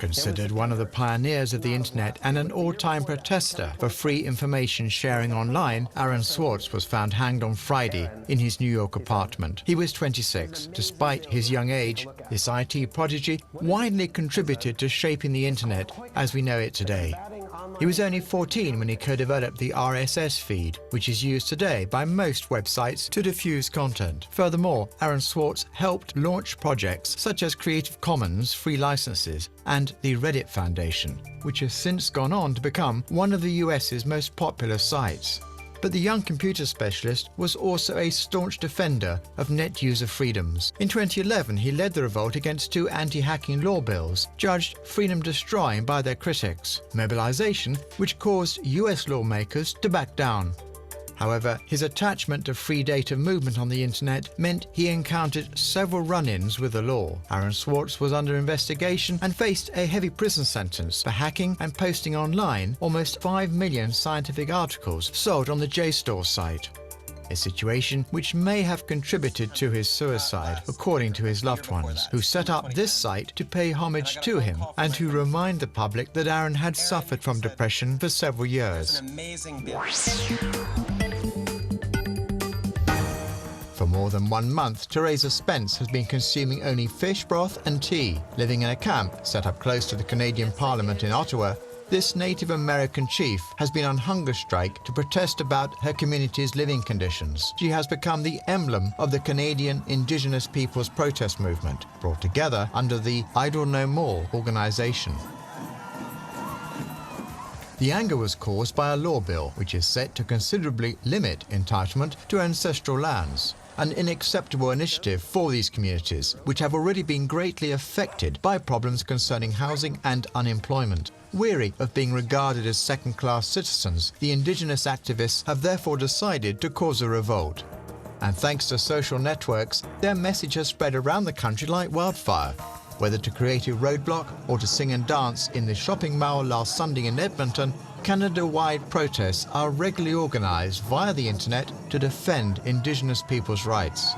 Considered one of the pioneers of the internet and an all-time protester for free information sharing online, Aaron Swartz was found hanged on Friday in his New York apartment. He was 26. Despite his young age, this IT prodigy widely contributed to shaping the internet as we know it today. He was only 14 when he co-developed the RSS feed, which is used today by most websites to diffuse content. Furthermore, Aaron Swartz helped launch projects such as Creative Commons free licenses and the Reddit Foundation, which has since gone on to become one of the US's most popular sites. But the young computer specialist was also a staunch defender of net user freedoms. In 2011, he led the revolt against two anti-hacking law bills, judged freedom-destroying by their critics, mobilization which caused US lawmakers to back down. However, his attachment to free data movement on the internet meant he encountered several run-ins with the law. Aaron Swartz was under investigation and faced a heavy prison sentence for hacking and posting online almost 5 million scientific articles sold on the JSTOR site. A situation which may have contributed to his suicide, according to his loved ones, who set up this site to pay homage to him and who remind the public that Aaron had suffered from depression for several years. For more than 1 month, Teresa Spence has been consuming only fish broth and tea. Living in a camp set up close to the Canadian Parliament in Ottawa, this Native American chief has been on hunger strike to protest about her community's living conditions. She has become the emblem of the Canadian Indigenous Peoples protest movement, brought together under the Idle No More organization. The anger was caused by a law bill which is set to considerably limit entitlement to ancestral lands, an unacceptable initiative for these communities, which have already been greatly affected by problems concerning housing and unemployment. Weary of being regarded as second-class citizens, the Indigenous activists have therefore decided to cause a revolt. And thanks to social networks, their message has spread around the country like wildfire. Whether to create a roadblock or to sing and dance in the shopping mall last Sunday in Edmonton, Canada-wide protests are regularly organised via the internet to defend Indigenous people's rights.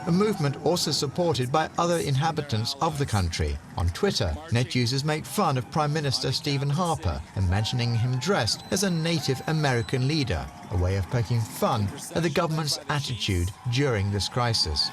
A movement also supported by other inhabitants of the country. On Twitter, net users make fun of Prime Minister Stephen Harper, imagining him dressed as a Native American leader, a way of poking fun at the government's attitude during this crisis.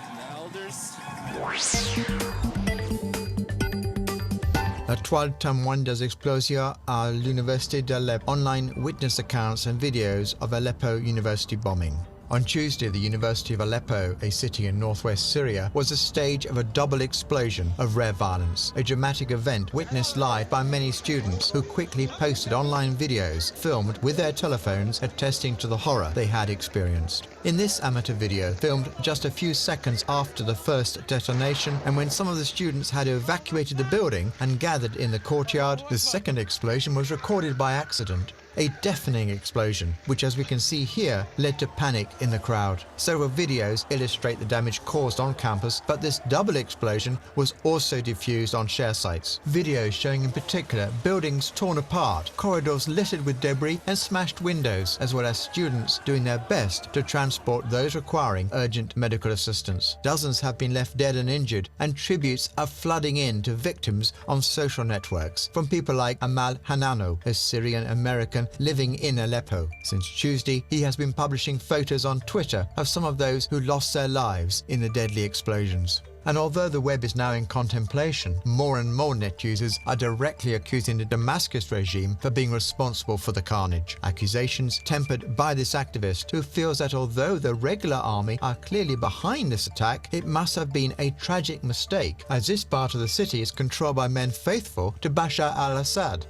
La toile témoigne des explosions à l'Université d'Aleppo. Online witness accounts and videos of Aleppo University bombing. On Tuesday, the University of Aleppo, a city in northwest Syria, was the stage of a double explosion of rare violence, a dramatic event witnessed live by many students who quickly posted online videos filmed with their telephones attesting to the horror they had experienced. In this amateur video, filmed just a few seconds after the first detonation and when some of the students had evacuated the building and gathered in the courtyard, the second explosion was recorded by accident. A deafening explosion, which as we can see here, led to panic in the crowd. Several videos illustrate the damage caused on campus, but this double explosion was also diffused on share sites. Videos showing in particular buildings torn apart, corridors littered with debris and smashed windows, as well as students doing their best to transport those requiring urgent medical assistance. Dozens have been left dead and injured, and tributes are flooding in to victims on social networks, from people like Amal Hanano, a Syrian-American living in Aleppo. Since Tuesday, he has been publishing photos on Twitter of some of those who lost their lives in the deadly explosions. And although the web is now in contemplation, more and more net users are directly accusing the Damascus regime for being responsible for the carnage. Accusations tempered by this activist who feels that although the regular army are clearly behind this attack, it must have been a tragic mistake, as this part of the city is controlled by men faithful to Bashar al-Assad.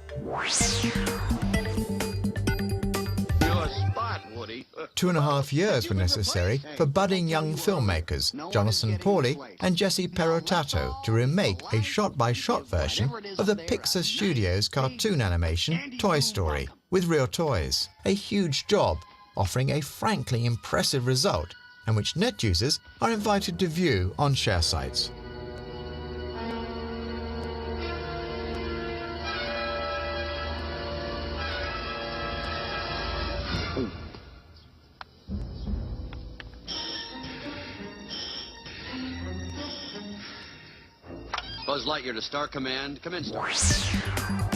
2.5 years were necessary for budding young filmmakers Jonathan Pauly and Jesse Perotato to remake a shot-by-shot version of the Pixar Studios cartoon animation Toy Story with real toys. A huge job, offering a frankly impressive result, and which net users are invited to view on share sites. Buzz Lightyear to Star Command. Come in, Star.